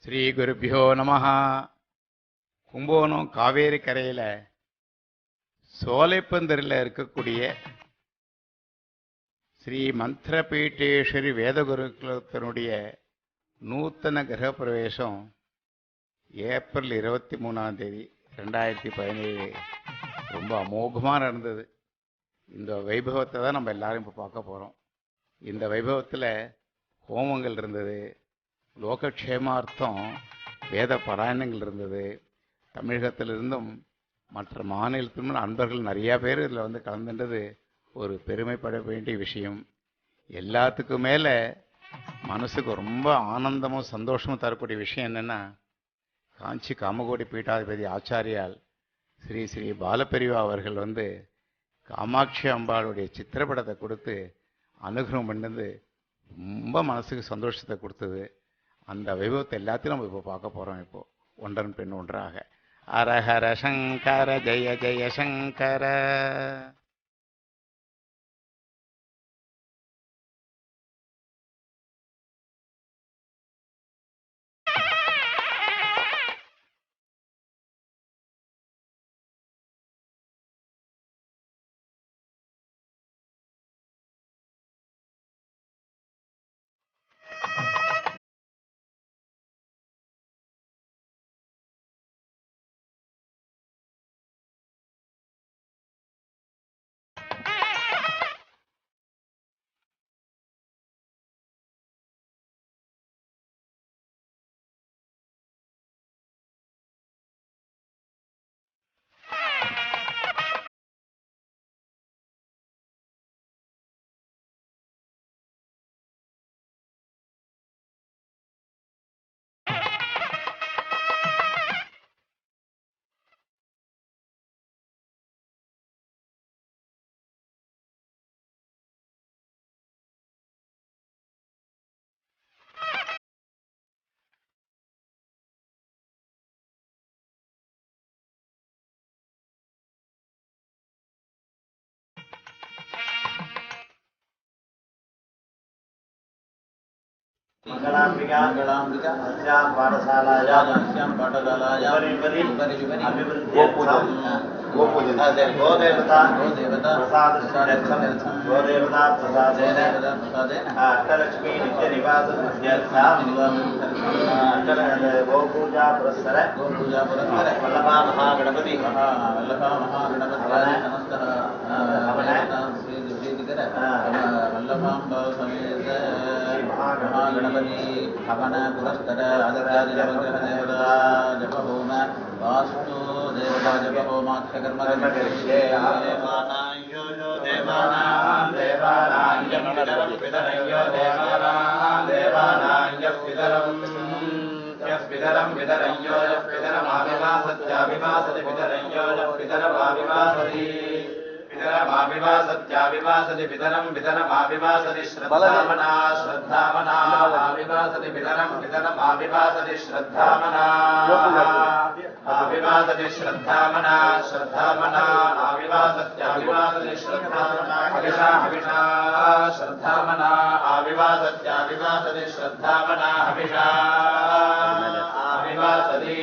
ஸ்ரீ குருபியோ நமஹ. கும்பகோணம் காவேரி கரையில் சோலைப்பந்தரில் இருக்கக்கூடிய ஸ்ரீ மந்திரபீட்டேஸ்வரி வேதகுருகுலத்தினுடைய நூத்தன கிரகப்பிரவேசம் ஏப்ரல் 23 2017 ரொம்ப அமோகமாக நடந்தது. இந்த வைபவத்தை தான் நம்ம எல்லாரும் இப்போ பார்க்க போகிறோம். இந்த வைபவத்தில் ஹோமங்கள் இருந்தது, லோகக்ஷேமார்த்தம் வேத பாராயணங்கள் இருந்தது. தமிழகத்திலிருந்தும் மற்ற மாநிலத்திலும் அன்பர்கள் நிறையா பேர் இதில் வந்து கலந்துன்றது ஒரு பெருமைப்பட வேண்டிய விஷயம். எல்லாத்துக்கும் மேலே மனசுக்கு ரொம்ப ஆனந்தமும் சந்தோஷமும் தரக்கூடிய விஷயம் என்னென்னா, காஞ்சி காமகோடி பீட்டாதிபதி ஆச்சாரியால் ஸ்ரீ ஸ்ரீ பாலபெரிவா அவர்கள் வந்து காமாட்சி அம்பாளுடைய சித்திரப்படத்தை கொடுத்து அனுகிரகம் பண்ணது ரொம்ப மனசுக்கு சந்தோஷத்தை கொடுத்தது. அந்த வைபவத்தை எல்லாத்தையும் நம்ம இப்போ பார்க்க போகிறோம். இப்போது ஒன்றன் பின் ஒன்றாக. ஹரஹர சங்கர ஜெய ஜெய சங்கர. मंगलांबिका अस्यां पाठशालायां गोपूजन गोदेवता प्रसाद गोदेवता प्रसादेन अष्टलक्ष्मी नित्य निवास गोपूजा पुरस्सर वल्लभा महागणपति वल्लभांब समेत महागणपति हवन पुरस्तर आदरादि नवग्रह देवता जप होम वास्तु देवता जप होमाख्यकर्म करिष्ये देवानां सत्याभिवासति पितरं पितरमाभिवासति श्रद्धामना श्रद्धामना आभिवासति पितरं पितरमाभिवासति श्रद्धामना आभिवासति श्रद्धामना श्रद्धामना आभिवासत्याभिवासति श्रद्धामना हविषा हविषा श्रद्धामना आभिवासत्याभिवासति श्रद्धामना हविषा आभिवासति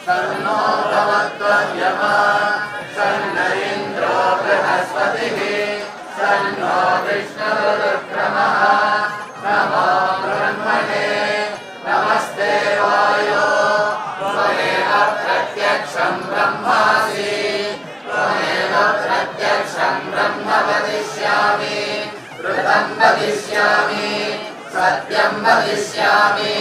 सन्नो भवत्वद्यमा सन्न इन्द्रो बृहस्पतिः सन्नो नमस्ते वायो त्वमेव प्रत्यक्षं ब्रह्मासि त्वमेव प्रत्यक्षं ब्रह्म वदिष्यामि ऋतं वदिष्यामि सत्यं वदिष्यामि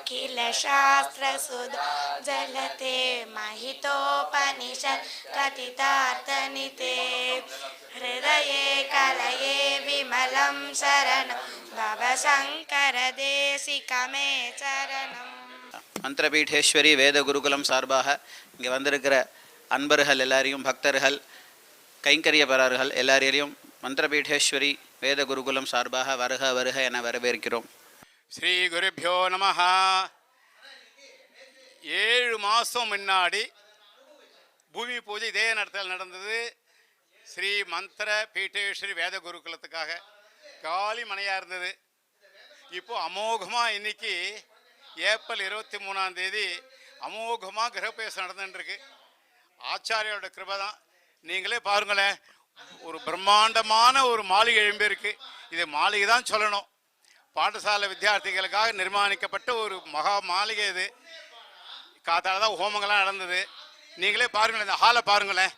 किल शास्त्रसुद जलते महितोपनिषत् कथितार्थनिते हृदये कलये विमलं शरणं भवशङ्कर देशिकमे चरणम्. மந்திரபீடேஸ்வரி வேத குருகுலம் சார்பாக இங்கே வந்திருக்கிற அன்பர்கள் எல்லாரையும் பக்தர்கள் கைங்கரியபரர்கள் எல்லாரையும் மந்திரபீடேஸ்வரி வேத குருகுலம் சார்பாக வருக வருக என வரவேற்கிறோம். ஸ்ரீ குருபியோ நமஹ. 7 மாதம் முன்னாடி பூமி பூஜை இதே நேரத்தில் நடந்தது. ஸ்ரீ மந்திர பீட்டேஸ்வரி வேத குருகுலத்துக்காக காலி மனையாக இருந்தது. இப்போது அமோகமாக இன்னைக்கு ஏப்ரல் 23 அமோகமாக கிரகப்பிரவேசம் நடந்துட்டுருக்கு. ஆச்சாரியோட கிருபை தான். நீங்களே பாருங்களேன், ஒரு பிரம்மாண்டமான ஒரு மாளிகை எழும்பியிருக்கு. இது மாளிகை தான் சொல்லணும். பாடசாலை வித்தியார்த்திகளுக்காக நிர்மாணிக்கப்பட்ட ஒரு மகா மாளிகை இது. காத்தால தான் ஹோமங்கள்லாம் நடந்தது. நீங்களே பாருங்களேன், இந்த ஹாலை பாருங்களேன்.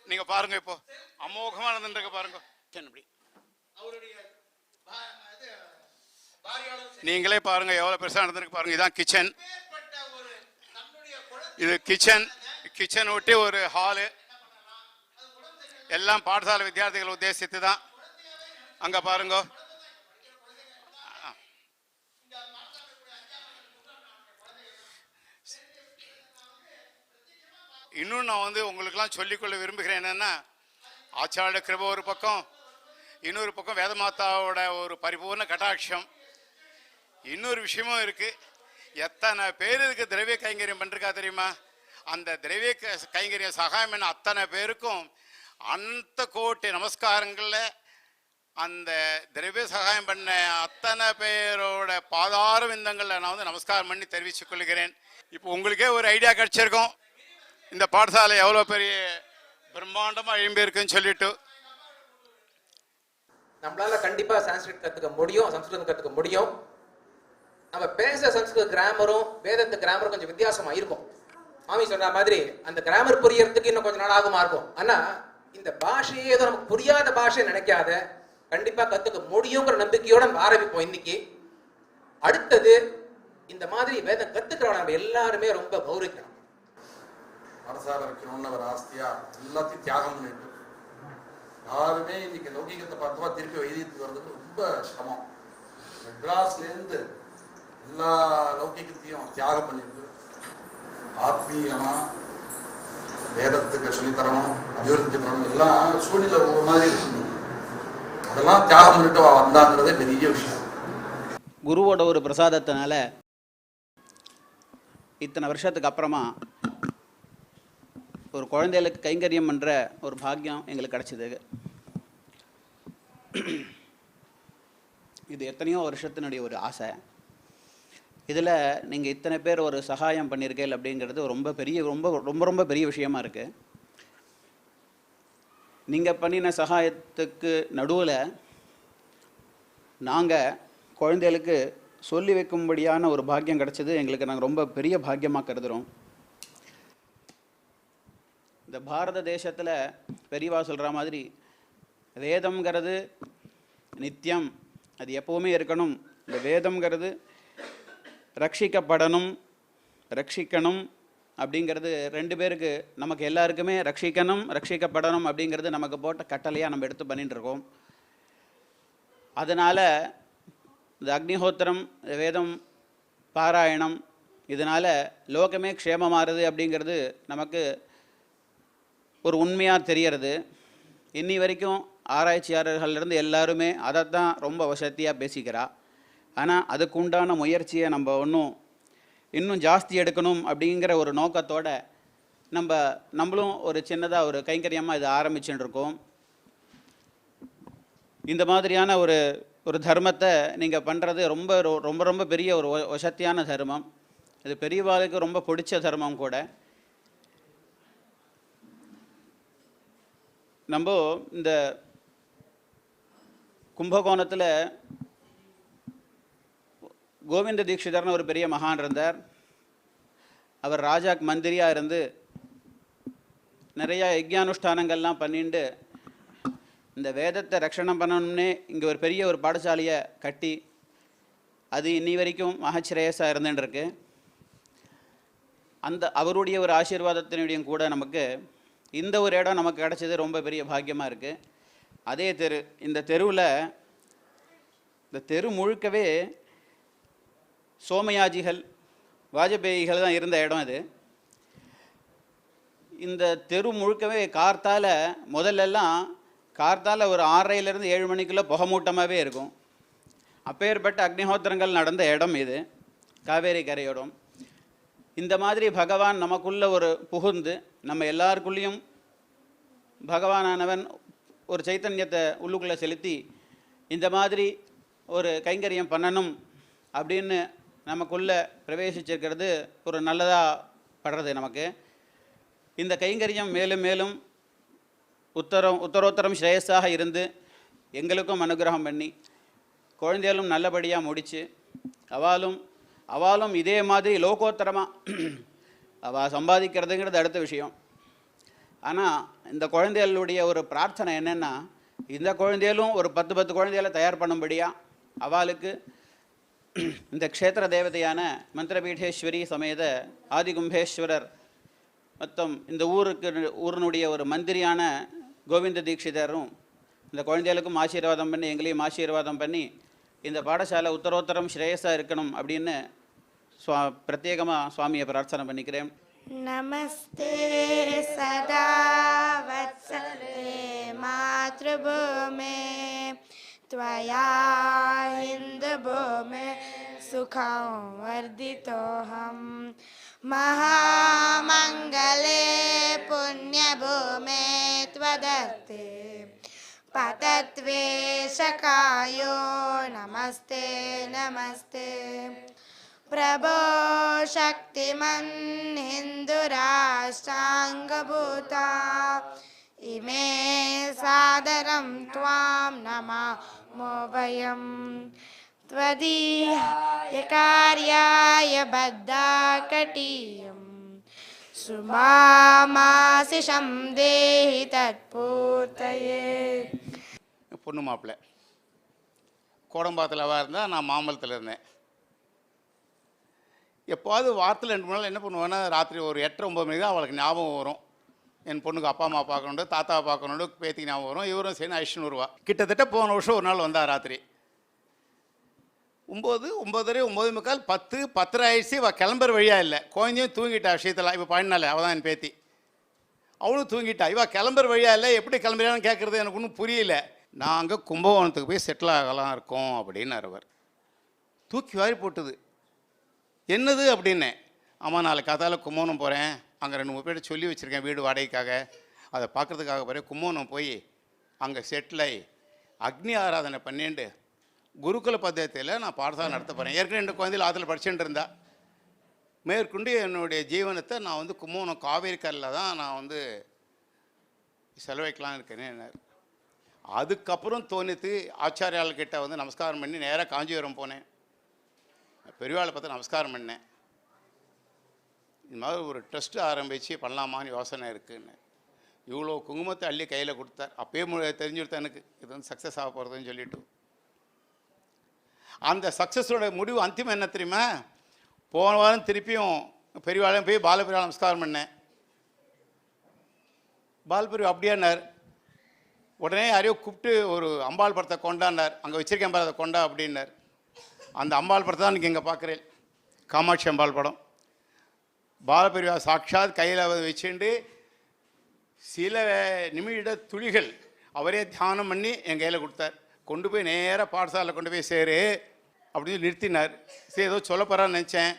நீங்கள் பாருங்கள், இப்போ அமோகமாக நடந்துட்டுருக்க பாருங்க. நீங்களே பாருங்க எவ்வளோ பெருசாக நடந்திருக்கு பாருங்க. இதுதான் கிச்சன். இது கிச்சன் ஒட்டி ஒரு ஹாலு. எல்லாம் பாடசாலை வித்தியார்த்திகள் உத்தேசித்து தான். அங்கே பாருங்க. இன்னும் நான் உங்களுக்கெல்லாம் சொல்லிக்கொள்ள விரும்புகிறேன். என்னென்னா, ஆச்சாரிய கிருபை ஒரு பக்கம், இன்னொரு பக்கம் வேதமாதாவோட ஒரு பரிபூர்ண கட்டாட்சம். இன்னொரு விஷயமும் இருக்குது. எத்தனை பேர் இதுக்கு திரவிய கைங்கரியம் பண்ணிருக்கா தெரியுமா? அந்த திரவிய கைங்கரிய சகாயம் என்ன அத்தனை பேருக்கும் அந்த கோட்டி நமஸ்காரங்களில் அந்த திரவிய சகாயம் பண்ண அத்தனை பேரோட பாதார விந்தங்களில் நான் நமஸ்காரம் பண்ணி தெரிவித்துக் கொள்கிறேன். இப்போ உங்களுக்கே ஒரு ஐடியா கிடச்சிருக்கோம், இந்த பாடசாலை எவ்வளோ பெரிய பிரம்மா பிரம்மாண்டமாக எழும்பியிருக்குன்னு சொல்லிட்டு நம்மளால கண்டிப்பா சான்ஸ்கிரிட் கத்துக்க முடியும், சம்ஸ்கிருதம் கத்துக்க முடியும். நம்ம பேச சம்ஸ்கிருத கிராமரும் வேதத்து கிராமரும் கொஞ்சம் வித்தியாசமா இருக்கும். மாமி சொல்ற மாதிரி அந்த கிராமர் புரியறதுக்கு இன்னும் கொஞ்சம் நாள் ஆகுமா இருக்கும். ஆனா இந்த பாஷையே ஏதோ நமக்கு புரியாத பாஷை நினைக்காத, கண்டிப்பா கத்துக்க முடியுங்கிற நம்பிக்கையோட நம்ம ஆரம்பிப்போம் இன்னைக்கு. அடுத்தது இந்த மாதிரி வேதம் கத்துக்கிறவங்க நம்ம எல்லாருமே ரொம்ப கௌரவிக்கணும். அரசாக வைக்கணும்னு ஒரு ஆஸ்தியா எல்லாத்தையும் தியாகம் பண்ணிட்டு யாருமே இன்னைக்கு லௌகிகத்தை பார்த்தா திருப்பி வைத்தியத்துக்கு வர்றதுக்கு ரொம்ப சிரமம். மெட்ராஸ்லேருந்து எல்லா லௌகிகத்தையும் தியாகம் பண்ணிட்டு ஆத்மீயமா வேதத்துக்கு சொல்லித்தரணும், அபிவிருத்தி பண்ணணும், எல்லாம் சூழ்நிலை ஒரு மாதிரி இருக்கணும். அதெல்லாம் தியாகம் பண்ணிட்டு வந்தாங்கிறதே பெரிய விஷயம். குருவோட ஒரு பிரசாதத்தினால இத்தனை வருஷத்துக்கு அப்புறமா ஒரு குழந்தைகளுக்கு கைங்கரியம் பண்ணுற ஒரு பாக்கியம் எங்களுக்கு கிடச்சிது. இது எத்தனையோ வருஷத்தினுடைய ஒரு ஆசை. இதில் நீங்கள் இத்தனை பேர் ஒரு சகாயம் பண்ணியிருக்கீங்க அப்படிங்கிறது ரொம்ப பெரிய ரொம்ப ரொம்ப ரொம்ப பெரிய விஷயமா இருக்குது. நீங்கள் பண்ணின சகாயத்துக்கு நடுவில் நாங்கள் குழந்தைகளுக்கு சொல்லி வைக்கும்படியான ஒரு பாக்கியம் கிடச்சிது. எங்களுக்கு நாங்கள் ரொம்ப பெரிய பாக்கியமாக கருதுகிறோம். இந்த பாரத தேசத்தில் பெரியவா சொல்கிற மாதிரி வேதம்ங்கிறது நித்தியம், அது எப்போவுமே இருக்கணும். இந்த வேதம்ங்கிறது ரட்சிக்கப்படணும், ரட்சிக்கணும் அப்படிங்கிறது ரெண்டு பேருக்கு, நமக்கு எல்லாருக்குமே ரட்சிக்கணும் ரட்சிக்கப்படணும் அப்படிங்கிறது நமக்கு போட்ட கட்டளையாக நம்ம எடுத்து பண்ணிட்டு இருக்கோம். அதனால் இந்த அக்னிஹோத்திரம், வேதம் பாராயணம், இதனால் லோகமே க்ஷேமமாறுது அப்படிங்கிறது நமக்கு ஒரு உண்மையாக தெரியறது. இன்னி வரைக்கும் ஆராய்ச்சியாளர்கள்லேருந்து எல்லாருமே அதைத்தான் ரொம்ப வசதியாக பேசிக்கிறா. ஆனால் அதுக்கு உண்டான முயற்சியை நம்ம இன்னும் ஜாஸ்தி எடுக்கணும் அப்படிங்கிற ஒரு நோக்கத்தோட நம்மளும் ஒரு சின்னதாக ஒரு கைங்கரியமாக இது ஆரம்பிச்சுட்டு இருக்கோம். இந்த மாதிரியான ஒரு தர்மத்தை நீங்கள் பண்ணுறது ரொம்ப ரொம்ப ரொம்ப பெரிய ஒரு வசத்தியான தர்மம். இது பெரியவாளுக்கு ரொம்ப பிடிச்ச தர்மம் கூட. நம்ம இந்த கும்பகோணத்தில் கோவிந்த தீட்சிதர்னு ஒரு பெரிய மகான் இருந்தார். அவர் ராஜாக்கு மந்திரியாக இருந்து நிறையா யஜ்ஞானுஷ்டானங்கள்லாம் பண்ணிட்டு இந்த வேதத்தை ரட்சணம் பண்ணணும்னே இங்கே ஒரு பெரிய ஒரு பாடசாலையை கட்டி அது இன்னி வரைக்கும் மகச்சிரேயஸாக இருந்துட்டுருக்கு. அவருடைய ஒரு ஆசீர்வாதத்தினுடையும் கூட நமக்கு இந்த ஒரு இடம் நமக்கு கிடச்சது ரொம்ப பெரிய பாக்கியமாக இருக்குது. அதே இந்த தெருவில் இந்த தெரு முழுக்கவே சோமயாஜிகள் வாஜபேயிகள் தான் இருந்த இடம் இது. இந்த தெரு முழுக்கவே முதல்லலாம் கார்த்தால ஒரு 6:30 7 மணிக்குள்ளே புகமூட்டமாகவே இருக்கும். அப்பேற்பட்ட அக்னிஹோத்திரங்கள் நடந்த இடம் இது, காவேரி கரையோடம். இந்த மாதிரி பகவான் நமக்குள்ள ஒரு புகுந்து நம்ம எல்லாருக்குள்ளேயும் பகவானானவன் ஒரு சைத்தன்யத்தை உள்ளுக்குள்ளே செலுத்தி இந்த மாதிரி ஒரு கைங்கரியம் பண்ணணும் அப்படின்னு நமக்குள்ளே பிரவேசிச்சிருக்கிறது ஒரு நல்லதாக படுறது நமக்கு. இந்த கைங்கரியம் மேலும் மேலும் உத்தரோத்தரம் ஸ்ரேயஸாக இருந்து எங்களுக்கும் அனுகிரகம் பண்ணி குழந்தைகளும் நல்லபடியாக முடித்து அவாலும் இதே மாதிரி லோகோத்தரமாக அவள் சம்பாதிக்கிறதுங்கிறது அடுத்த விஷயம். ஆனால் இந்த குழந்தைகளுடைய ஒரு பிரார்த்தனை என்னென்னா, இந்த குழந்தைகளும் ஒரு 10 குழந்தைகளை தயார் பண்ணும்படியாக அவளுக்கு இந்த க்ஷேத்திர தேவதையான மந்திரபீடேஸ்வரி சமேத ஆதிகும்பேஸ்வரர் மொத்தம் இந்த ஊரினுடைய ஒரு மந்திரியான கோவிந்த தீட்சிதரும் இந்த குழந்தைகளுக்கும் ஆசீர்வாதம் பண்ணி எங்களையும் ஆசீர்வாதம் பண்ணி இந்த பாடசாலை உத்தரோத்தரம் ஸ்ரேயஸாக இருக்கணும் அப்படின்னு பிரத்யேகமாக சுவாமியை பிரார்த்தனை பண்ணிக்கிறேன். நமஸ்தே சதா வத்சலே மாத்ருபூமே त्वया हिन्दभूमे सुखं वर्धितोऽहं महामङ्गले पुण्यभूमे त्वदर्थे पतत्वेशकायो नमस्ते नमस्ते प्रभो शक्तिमन् हिन्दुराष्ट्राङ्गभूता तं त्वां नमामो वयं त्वदीयाय कार्याय बद्धाकटीयं सुमामाशिषं देहि तत्पूर्तये. பொண்ணு மாப்பிள்ளை கோடம்பாத்தில் இருந்தால் நான் மாம்பலத்தில் இருந்தேன். எப்போது வாரத்தில் 2 நாள் என்ன பண்ணுவேன்னா, ராத்திரி ஒரு 8-9 மணிக்கு தான் அவளுக்கு ஞாபகம் வரும். என் பொண்ணுக்கு அப்பா அம்மா பார்க்கணும், தாத்தாவை பார்க்கணும், பேத்திக்கு ஞாபகம் வரும். இவரும் சரி அழிச்சுன்னு வருவா. கிட்டத்தட்ட போன வருஷம் ஒரு நாள் வந்தா ராத்திரி 9, 9:30, 9:45, 10, 10:30 ஆயிடுச்சு. அவள் கிளம்புற வழியாக இல்லை. குழந்தையும் தூங்கிட்டா விஷயத்தில். இப்போ பாடினாலே அவள் தான் என் பேத்தி. அவளும் தூங்கிட்டா. இவள் கிளம்புற வழியாக இல்லை. எப்படி கிளம்புறான்னு கேட்குறது எனக்கு ஒன்றும் புரியல. நாங்கள் கும்பகோணத்துக்கு போய் செட்டில் ஆகலாம் இருக்கோம் அப்படின்னாரு அவர். தூக்கி வாரி போட்டுது. என்னது அப்படின்னேன். ஆமாம், நாளைக்கு காத்தால கும்பகோணம் போகிறேன். அங்கே 2-3 பேர்ட்ட சொல்லி வச்சுருக்கேன் வீடு வாடகைக்காக. அதை பார்க்குறதுக்காக போகிறேன். கும்பகோணம் போய் அங்கே செட்டில் ஆகி அக்னி ஆராதனை பண்ணிட்டு குருகுல பद्धதியில் நான் பாடசாலை நடத்த போகிறேன். ஏற்கனவே 2 குழந்தைகள் ஆற்றுல படிச்சுட்டு இருந்தா. மேற்கொண்டு என்னுடைய ஜீவனத்தை நான் வந்து கும்பகோணம் காவேரி கரையில் தான் நான் செலவைக்கலான்னு இருக்கேன்னு. அதுக்கப்புறம் தோணித்து ஆச்சாரியாள்கிட்ட நமஸ்காரம் பண்ணி நேராக காஞ்சிபுரம் போனேன். பெரியவாளை பார்த்து நமஸ்காரம் பண்ணேன். இது மாதிரி ஒரு ட்ரஸ்ட்டு ஆரம்பித்து பண்ணலாமான்னு யோசனை இருக்குன்னு. இவ்வளோ குங்குமத்தை அள்ளி கையில் கொடுத்தார். அப்பயே தெரிஞ்சுடுத்த எனக்கு இது சக்ஸஸ் ஆக போகிறதுன்னு சொல்லிட்டு. அந்த சக்ஸஸோட முடிவு அந்திமம் என்ன தெரியுமா? போன வாரம் திருப்பியும் பெரியவாளையும் போய் பாலபிரியா நமஸ்காரம் பண்ணேன். பாலபிரியா அப்படியானார். உடனே யாரையோ கூப்பிட்டு ஒரு அம்பாள் படத்தை கொண்டாடினார். அங்கே வச்சிருக்கேன் பாரு, அதை கொண்டா அப்படின்னார். அந்த அம்பாள் படத்தை தான் இன்றைக்கி இங்கே பார்க்குறேன். காமாட்சி அம்பாள் படம். பாலபிரியா சாட்சாத் கையில் வச்சுட்டு சில நிமிட துளிகள் அவரே தியானம் பண்ணி என் கையில் கொடுத்தார். கொண்டு போய் நேராக பாடசாலை கொண்டு போய் சேரு அப்படின்னு நிறுத்தினார். சரி, ஏதோ சொல்ல போகிறான்னு நினச்சேன்.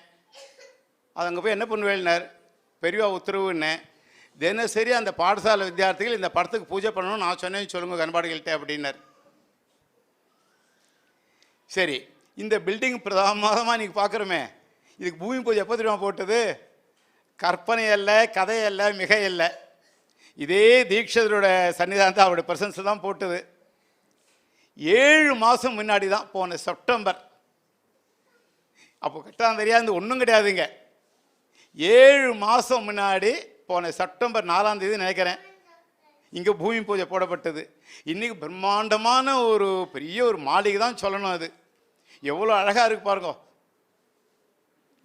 அது அங்கே போய் என்ன பண்ணுவேன்னார். பெரியவா உத்தரவுன்னேன். தினசரி அந்த பாடசாலை வித்தியார்த்திகள் இந்த படத்துக்கு பூஜை பண்ணணும் நான் சொன்னேன்னு சொல்லுங்கள் கண்பாடுகள்கிட்ட அப்படின்னார். சரி, இந்த பில்டிங் பிரதானமாக நீங்கள் பார்க்குறோமே, இதுக்கு பூமி பூஜை எப்போ தெரியுமா போட்டது? கற்பனை அல்ல, கதை அல்ல, மிகை அல்ல. இதே தீட்சிதரோட சன்னிதானத்தை அவருடைய பிரசன்ஸ் தான் போட்டது. 7 மாதம் முன்னாடி தான், போன செப்டம்பர். அப்போ கட்டாயம் தெரியாது, ஒன்றும் கிடையாதுங்க. 7 மாதம் முன்னாடி போன செப்டம்பர் 4ஆம் தேதி நினைக்கிறேன் இங்கே பூமி பூஜை போடப்பட்டது. இன்றைக்கி பிரம்மாண்டமான ஒரு பெரிய ஒரு மாளிகை தான் சொல்லணும். அது எவ்வளோ அழகாக இருக்கு பாருங்க.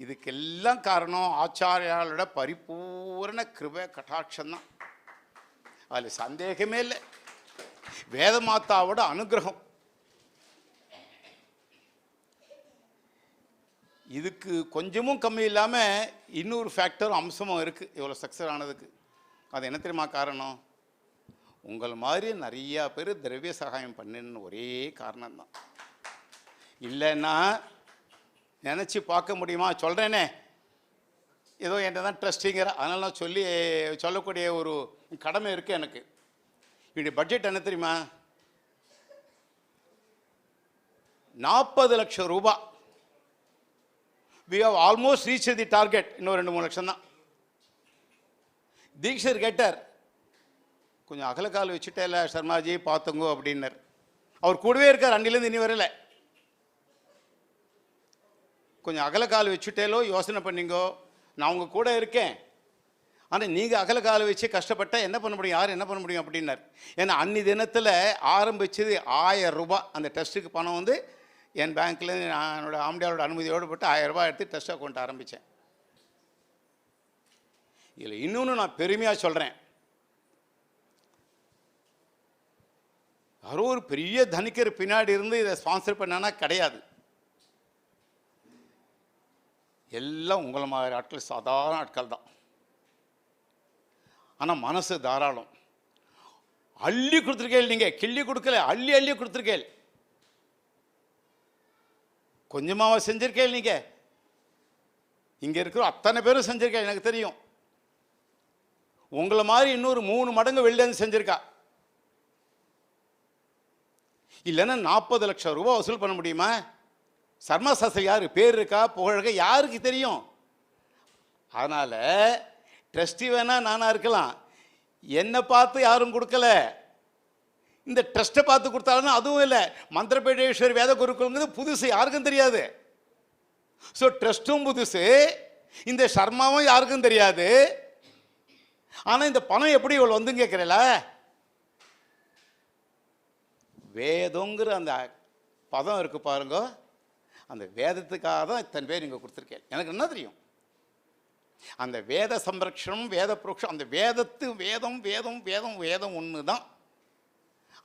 இதுக்கெல்லாம் காரணம் ஆச்சாரியாளோட பரிபூர்ண கிருபை கட்டாட்சம்தான். அதில் சந்தேகமே இல்லை. வேதமாதாவோட அனுகிரகம். இதுக்கு கொஞ்சமும் கம்மி இல்லாமல் இன்னொரு ஃபேக்டர் அம்சமும் இருக்குது இவ்வளோ சக்ஸஸ் ஆனதுக்கு. அது என்ன தெரியுமா காரணம்? உங்கள் மாதிரி நிறையா பேர் திரவிய சகாயம் பண்ணின்னு ஒரே காரணம்தான். இல்லைன்னா நினச்சி பார்க்க முடியுமா? சொல்கிறேனே, ஏதோ என்கிட்ட தான் ட்ரஸ்டிங்கிற, அதனால நான் சொல்லக்கூடிய ஒரு கடமை இருக்குது எனக்கு. என்னுடைய பட்ஜெட் என்ன தெரியுமா? 40 லட்சம் ரூபாய். We have almost reached the target. இன்னும் 2-3 லட்சம் தான். தீக்ஷர் கேட்டார், கொஞ்சம் அகலக்கால் வச்சுட்டே இல்லை சர்மாஜி பார்த்துங்கோ அப்படின்னார். அவர் கூடவே இருக்கார், அன்னிலேருந்து இனி வரல. கொஞ்சம் அகலக்கால் வச்சுட்டேலோ யோசனை பண்ணிங்கோ, நான் உங்கள் கூட இருக்கேன். ஆனால் நீங்கள் அகலக்கால் வச்சு கஷ்டப்பட்டால் என்ன பண்ண முடியும், யார் என்ன பண்ண முடியும் அப்படின்னார். ஏன்னா அன்னி தினத்தில் ஆரம்பித்தது 1000 ரூபாய். அந்த டெஸ்ட்டுக்கு பணம் என் பேங்க்கில் நான் என்னோடய ஆம்டியாரோட அனுமதியோடு போட்டு 1000 ரூபாய் எடுத்து டெஸ்ட் அக்கௌண்ட் ஆரம்பித்தேன். இதில் இன்னொன்று நான் பெருமையாக சொல்கிறேன். யாரோ ஒரு பெரிய தனிக்கர் பின்னாடி இருந்து இதை ஸ்பான்சர் பண்ணானா கிடையாது. எல்லாம் உங்களை மாதிரி ஆட்கள், சாதாரண ஆட்கள் தான். ஆனால் மனசு தாராளம். அள்ளி கொடுத்துருக்கேள். நீங்கள் கிள்ளி கொடுக்கல, அள்ளி அள்ளி கொடுத்துருக்கேள். கொஞ்சமாவா செஞ்சிருக்கேள்? நீங்கள் இங்கே இருக்கிற அத்தனை பேரும் செஞ்சிருக்கேள், எனக்கு தெரியும். உங்களை மாதிரி இன்னொரு 3 மடங்கு வெளிலேருந்து செஞ்சிருக்கா. இல்லைன்னா 40 லட்சம் ரூபாய் வசூல் பண்ண முடியுமா? சர்மா சாஸ்திரி யார், பேர் இருக்கா, புகழ் யாருக்கு தெரியும்? அதனால் ட்ரஸ்டி வேணா நானாக இருக்கலாம், என்னை பார்த்து யாரும் கொடுக்கல. இந்த ட்ரஸ்ட்டை பார்த்து கொடுத்தாலும் அதுவும் இல்லை. மந்திரபீடேஸ்வரி வேத குருகுலங்கிறது புதுசு, யாருக்கும் தெரியாது. ஸோ ட்ரஸ்ட்டும் புதுசு, இந்த சர்மாவும் யாருக்கும் தெரியாது. ஆனால் இந்த பணம் எப்படி இவ்வளோ வந்து கேட்குறல? வேதங்கிற அந்த பதம் இருக்கு பாருங்க, அந்த வேதத்துக்காக தான் இத்தனை பேர் இங்கே கொடுத்துருக்கேன். எனக்கு என்ன தெரியும்? அந்த வேத சம்ரக்ஷணம், வேத புரோக்ஷம், அந்த வேதம் வேதம் வேதம் வேதம் ஒன்று தான்.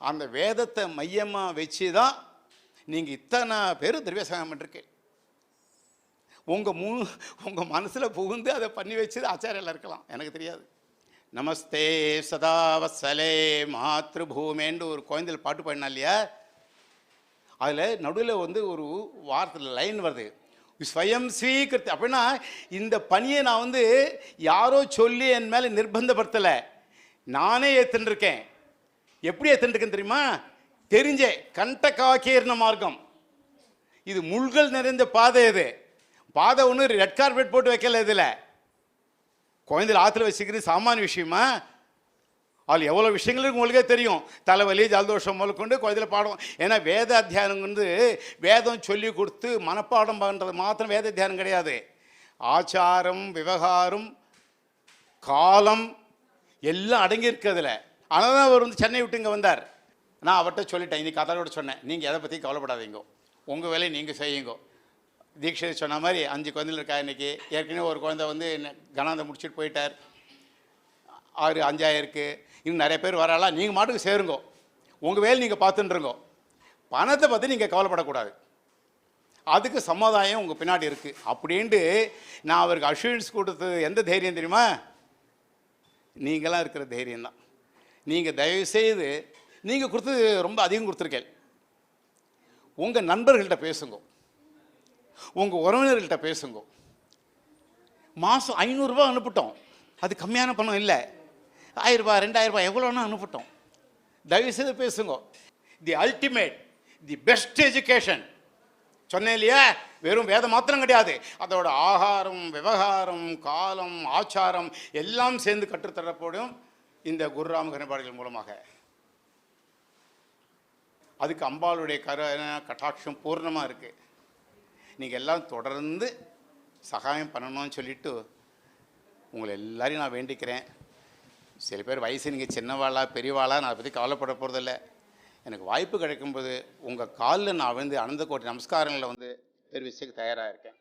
அந்த வேதத்தை மையமாக வச்சு தான் நீங்கள் இத்தனை பேர் திரவியசாயம் பண்ணிருக்கேன். உங்கள் மனசில் புகுந்து அதை பண்ணி வச்சது ஆச்சாரியில் இருக்கலாம், எனக்கு தெரியாது. நமஸ்தே சதா வத்சலே மாத்ருபூமேன்னு ஒரு குழந்தையில் பாட்டு பாடினா இல்லையா? அதில் நடுவில் வந்து ஒரு வார்த்தையில் லைன் வருது, ஸ்வயம் ஸ்வீகிருத்தி. அப்படின்னா இந்த பணியை நான் வந்து யாரோ சொல்லி என் மேலே நிர்பந்தப்படுத்தலை, நானே ஏற்றுருக்கேன். எப்படி ஏற்றுருக்கேன் தெரியுமா? தெரிஞ்சே கண்டகாக்கீர்ண மார்க்கம். இது முள்கள் நிறைந்த பாதை. இது பாதை ஒன்று ரெட் கார்பெட் போட்டு வைக்கல. இதில் குழந்தைகள் ஆற்றுல வச்சுக்கிறது சாமானிய விஷயமா? அதில் எவ்வளோ விஷயங்களுக்கு உங்களுக்கே தெரியும். தலைவலி, ஜலதோஷம் முதற்கொண்டு குழந்தையில் பாடம். ஏன்னா வேத அத்தியானம் வந்து வேதம் சொல்லி கொடுத்து மனப்பாடம் பண்ணுறது மாத்திரம் வேத அத்தியானம் கிடையாது. ஆச்சாரம், விவகாரம், காலம் எல்லாம் அடங்கி இருக்கு அதில். அதனால தான் அவர் வந்து சென்னை விட்டு இங்கே வந்தார். நான் அவர்கிட்ட சொல்லிட்டேன், இன்னைக்கு கதாவோட சொன்னேன், நீங்கள் எதை பற்றி கவலைப்படாதீங்க, உங்கள் வேலையை நீங்கள் செய்யுங்க. தீட்சை சொன்ன மாதிரி 5 குழந்தைகள் இருக்கா இன்றைக்கி. ஏற்கனவே ஒரு குழந்தை வந்து கணாந்தம் முடிச்சுட்டு போயிட்டார். 6 5 இருக்குது. இன்னும் நிறைய பேர் வராலாம். நீங்கள் மாட்டுக்கு சேருங்கோ, உங்கள் வேலை நீங்கள் பார்த்துட்டுருங்கோ. பணத்தை பற்றி நீங்கள் கவலைப்படக்கூடாது, அதுக்கு சமாதாயம் உங்கள் பின்னாடி இருக்குது அப்படின்ட்டு நான் அவருக்கு அஷூரன்ஸ் கொடுத்தது. எந்த தைரியம் தெரியுமா? நீங்களாம் இருக்கிற தைரியம்தான். நீங்கள் தயவுசெய்து நீங்கள் கொடுத்தது ரொம்ப அதிகம் கொடுத்துருக்கேன். உங்கள் நண்பர்கள்ட்ட பேசுங்க, உங்கள் உறவினர்கள்ட்ட பேசுங்க. மாதம் 500 ரூபா அனுப்பிட்டோம், அது கம்மியான பணம் இல்லை. 1000 ரூபாய் 2000 ரூபாய் எவ்வளோன்னா அனுப்பிட்டோம். தயவுசெய்து பேசுங்க. The ultimate, the best education சொன்னேன் இல்லையா? வெறும் வேதம் மாத்திரம் கிடையாது, அதோட ஆகாரம், விவகாரம், காலம், ஆச்சாரம் எல்லாம் சேர்ந்து கற்றுத்தரப்படும் இந்த குருராம கருணபாடிகள் மூலமாக. அதுக்கு அம்பாளுடைய கட்டாட்சம் பூர்ணமாக இருக்குது. நீங்கள் எல்லாம் தொடர்ந்து சகாயம் பண்ணணும்னு சொல்லிவிட்டு உங்களை எல்லாரையும் நான் வேண்டிக்கிறேன். சில பேர் வயசு நீங்கள் சின்னவாளா பெரியவாளா நான் அதை பற்றி கவலைப்பட போகிறதில்ல. எனக்கு வாய்ப்பு கிடைக்கும்போது உங்கள் காலில் நான் வந்து அனந்த கோட்டி நமஸ்காரங்களை வந்து தெரிவிச்சுக்கு தயாராக இருக்கேன்.